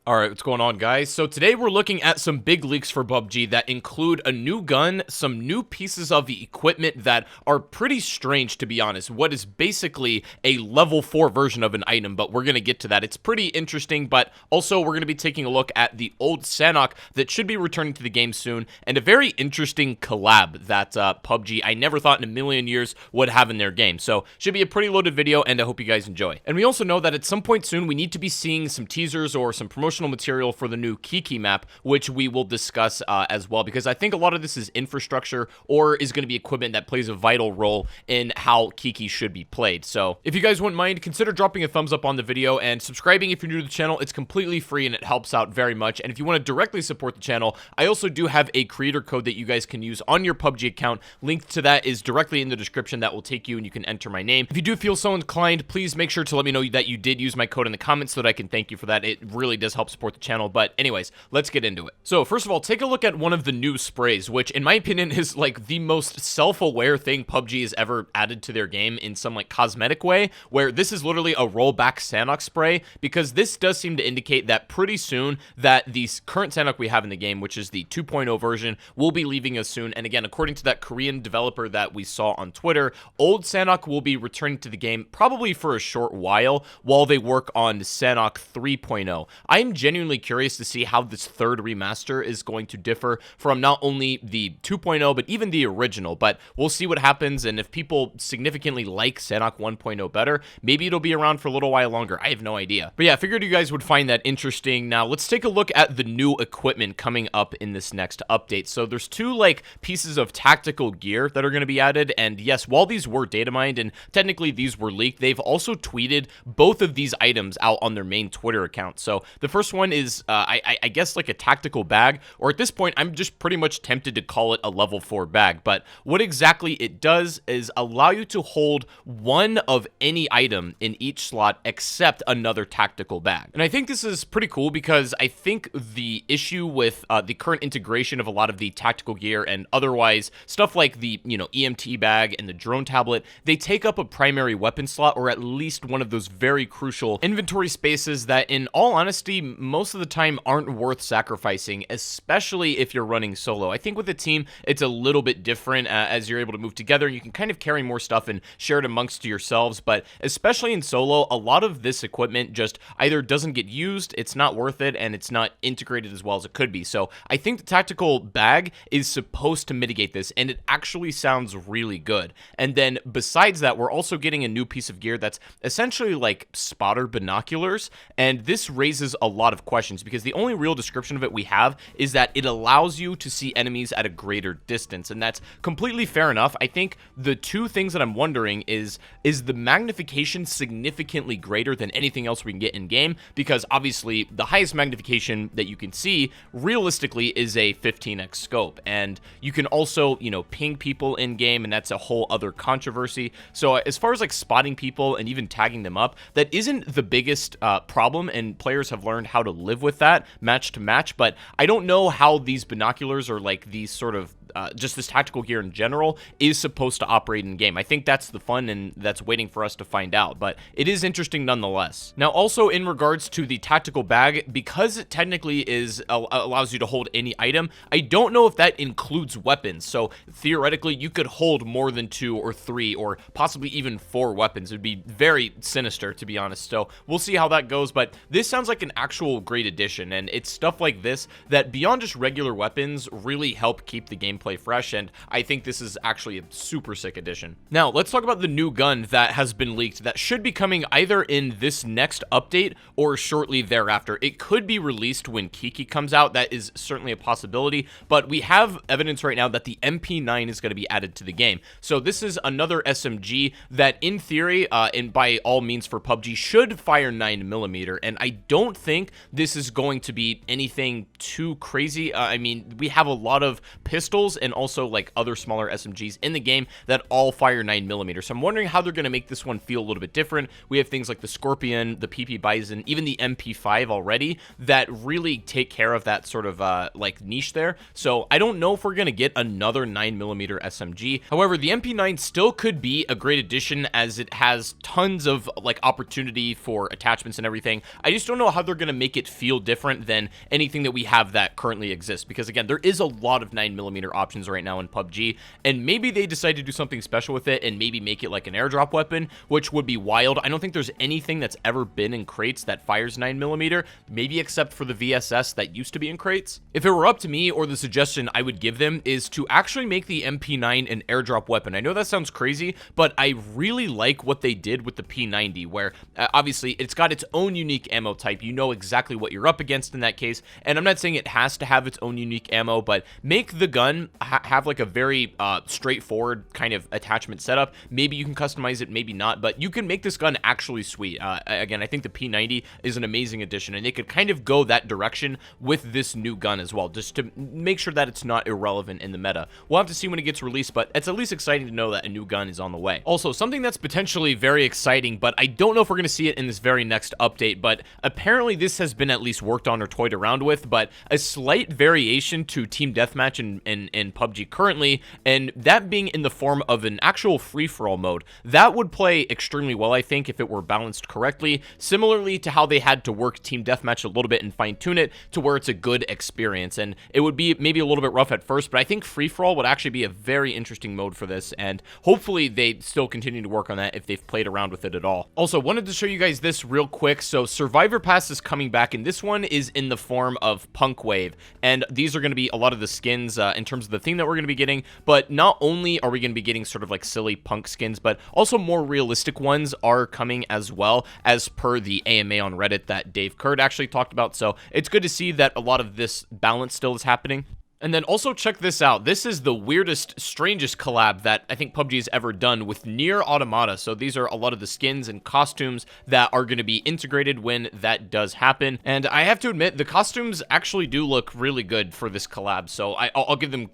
Alright, what's going on, guys? So today we're looking at some big leaks for PUBG that include a new gun, some new pieces of the equipment that are pretty strange, to be honest. What is basically a level 4 version of an item, but we're going to get to that. It's pretty interesting, but also we're going to be taking a look at the old Sanhok that should be returning to the game soon, and a very interesting collab that PUBG, I never thought in a million years, would have in their game. So, should be a pretty loaded video, and I hope you guys enjoy. And we also know that at some point soon, we need to be seeing some teasers or some promotional material for the new Kiki map, which we will discuss as well, because I think a lot of this is infrastructure or is going to be equipment that plays a vital role in how Kiki should be played. So if you guys wouldn't mind, consider dropping a thumbs up on the video and subscribing if you're new to the channel. It's completely free and it helps out very much. And if you want to directly support the channel, I also do have a creator code that you guys can use on your PUBG account. Link to that is directly in the description. That will take you and you can enter my name. If you do feel so inclined, please make sure to let me know that you did use my code in the comments so that I can thank you for that. It really does help support the channel. But anyways, let's get into it. So first of all, take a look at one of the new sprays, which in my opinion is like the most self-aware thing PUBG has ever added to their game in some like cosmetic way, where this is literally a rollback Sanhok spray, because this does seem to indicate that pretty soon that the current Sanhok we have in the game, which is the 2.0 version, will be leaving us soon. And again, according to that Korean developer that we saw on Twitter, old Sanhok will be returning to the game probably for a short while they work on Sanhok 3.0. I am genuinely curious to see how this third remaster is going to differ from not only the 2.0 but even the original, but we'll see what happens. And if people significantly like Sanhok 1.0 better, maybe it'll be around for a little while longer. I have no idea, but yeah, I figured you guys would find that interesting. Now let's take a look at the new equipment coming up in this next update. So there's two like pieces of tactical gear that are going to be added, and yes, while these were data mined and technically these were leaked, they've also tweeted both of these items out on their main Twitter account. So the first one is I guess like a tactical bag, or at this point I'm just pretty much tempted to call it a level 4 bag. But what exactly it does is allow you to hold one of any item in each slot except another tactical bag. And I think this is pretty cool, because I think the issue with the current integration of a lot of the tactical gear and otherwise stuff like the EMT bag and the drone tablet, they take up a primary weapon slot, or at least one of those very crucial inventory spaces that in all honesty most of the time aren't worth sacrificing, especially if you're running solo. I think with a team it's a little bit different, as you're able to move together and you can kind of carry more stuff and share it amongst yourselves. But especially in solo, a lot of this equipment just either doesn't get used, it's not worth it, and it's not integrated as well as it could be. So I think the tactical bag is supposed to mitigate this, and it actually sounds really good. And then besides that, we're also getting a new piece of gear that's essentially like spotter binoculars, and this raises a lot of questions because the only real description of it we have is that it allows you to see enemies at a greater distance, and that's completely fair enough. I think the two things that I'm wondering is the magnification significantly greater than anything else we can get in game? Because obviously the highest magnification that you can see realistically is a 15x scope, and you can also ping people in game, and that's a whole other controversy. So as far as like spotting people and even tagging them up, that isn't the biggest problem, and players have learned how to live with that match to match. But I don't know how these binoculars, or like these sort of just this tactical gear in general, is supposed to operate in game. I think that's the fun, and that's waiting for us to find out, but it is interesting nonetheless. Now also in regards to the tactical bag, because it technically allows you to hold any item, I don't know if that includes weapons. So theoretically you could hold more than 2 or 3 or possibly even 4 weapons. It would be very sinister, to be honest. So we'll see how that goes, but this sounds like an actual great addition, and it's stuff like this that beyond just regular weapons really help keep the gameplay fresh, and I think this is actually a super sick addition. Now let's talk about the new gun that has been leaked that should be coming either in this next update or shortly thereafter. It could be released when Kiki comes out. That is certainly a possibility, but we have evidence right now that the MP9 is going to be added to the game. So this is another SMG that in theory and by all means for PUBG should fire 9mm, and I don't think this is going to be anything too crazy. I mean, we have a lot of pistols pistols and also like other smaller SMGs in the game that all fire 9mm. So I'm wondering how they're going to make this one feel a little bit different. We have things like the Scorpion, the PP Bison, even the MP5 already that really take care of that sort of like niche there. So I don't know if we're going to get another 9mm SMG. However, the MP9 still could be a great addition as it has tons of like opportunity for attachments and everything. I just don't know how they're going to make it feel different than anything that we have that currently exists, because again, there is a lot of 9mm options right now in PUBG, and maybe they decide to do something special with it and maybe make it like an airdrop weapon, which would be wild. I don't think there's anything that's ever been in crates that fires 9mm, maybe except for the VSS that used to be in crates. If it were up to me, or the suggestion I would give them is to actually make the MP9 an airdrop weapon. I know that sounds crazy, but I really like what they did with the P90, where obviously it's got its own unique ammo type. You know exactly what you're up against in that case, and I'm not saying it has to have its own unique ammo, but make the gun have like a very straightforward kind of attachment setup. Maybe you can customize it, maybe not, but you can make this gun actually sweet. Again, I think the P90 is an amazing addition, and they could kind of go that direction with this new gun as well, just to make sure that it's not irrelevant in the meta. We'll have to see when it gets released, but it's at least exciting to know that a new gun is on the way. Also, something that's potentially very exciting, but I don't know if we're going to see it in this very next update, but apparently this has been at least worked on or toyed around with, but a slight variation to Team Deathmatch in PUBG currently, and that being in the form of an actual free-for-all mode. That would play extremely well, I think, if it were balanced correctly, similarly to how they had to work Team Deathmatch a little bit and fine-tune it to where it's a good experience. And it would be maybe a little bit rough at first, but I think free-for-all would actually be a very interesting mode for this, and hopefully they still continue to work on that if they've played around with it at all. Also, wanted to show you guys this real quick. So Survivor Pass is coming back, and this one is in the form of Punk Wave, and these are going to be a lot of the skins in terms of the theme that we're going to be getting. But not only are we going to be getting sort of like silly punk skins, but also more realistic ones are coming as well, as per the AMA on Reddit that Dave Kurd actually talked about. So it's good to see that a lot of this balance still is happening. And then also check this out. This is the weirdest, strangest collab that I think PUBG has ever done with Nier Automata. So these are a lot of the skins and costumes that are going to be integrated when that does happen. And I have to admit, the costumes actually do look really good for this collab. So I'll give them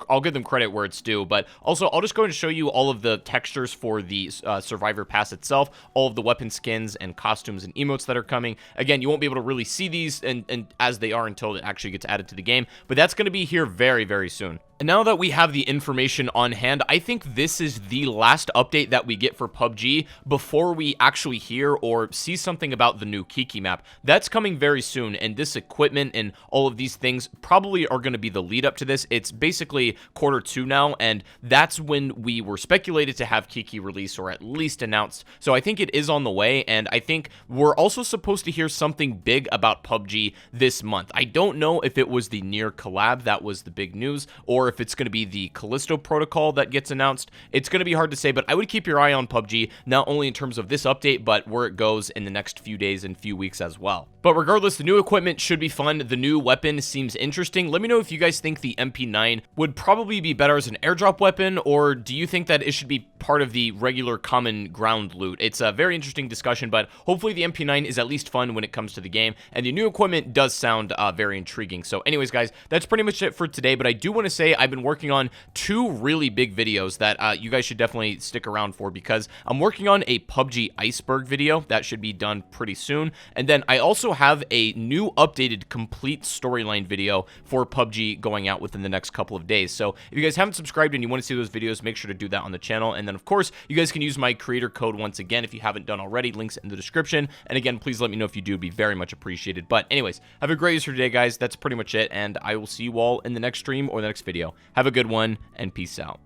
credit where it's due. But also, I'll just go and show you all of the textures for the Survivor Pass itself, all of the weapon skins and costumes and emotes that are coming. Again, you won't be able to really see these and as they are until it actually gets added to the game. But that's going to be here very, very soon. And now that we have the information on hand, I think this is the last update that we get for PUBG before we actually hear or see something about the new Kiki map. That's coming very soon, and this equipment and all of these things probably are going to be the lead up to this. It's basically Q2 now, and that's when we were speculated to have Kiki released or at least announced. So I think it is on the way, and I think we're also supposed to hear something big about PUBG this month. I don't know if it was the Nier collab that was the big news, or if it's going to be the Callisto protocol that gets announced. It's going to be hard to say, but I would keep your eye on PUBG, not only in terms of this update, but where it goes in the next few days and few weeks as well. But regardless, the new equipment should be fun. The new weapon seems interesting. Let me know if you guys think the MP9 would probably be better as an airdrop weapon, or do you think that it should be part of the regular common ground loot? It's a very interesting discussion, but hopefully the MP9 is at least fun when it comes to the game, and the new equipment does sound very intriguing. So anyways, guys, that's pretty much it for today, but I do want to say I've been working on two really big videos that you guys should definitely stick around for, because I'm working on a PUBG iceberg video that should be done pretty soon, and then I also have a new updated complete storyline video for PUBG going out within the next couple of days. So if you guys haven't subscribed and you want to see those videos, make sure to do that on the channel. And then of course, you guys can use my creator code once again if you haven't done already. Links in the description. And again, please let me know if you do. It'd be very much appreciated. But anyways, have a great rest of your day, guys. That's pretty much it, and I will see you all in the next stream or the next video. Have a good one, and peace out.